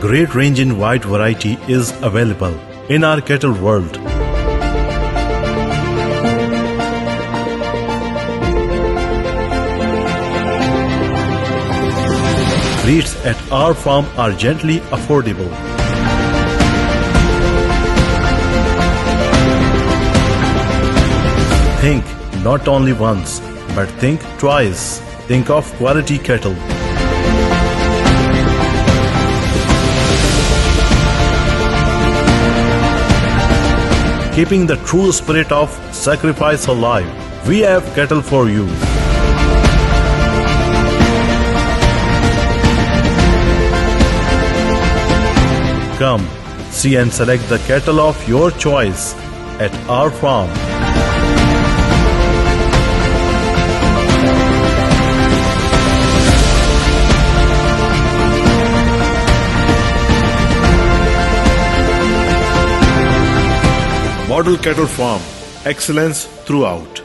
great range in wide variety is available in our cattle world. Rates at our farm are gently affordable. Think not only once, but think twice. Think of quality cattle. Keeping the true spirit of sacrifice alive, we have cattle for you. Come, see and select the cattle of your choice at our farm. Model Cattle Farm, excellence throughout.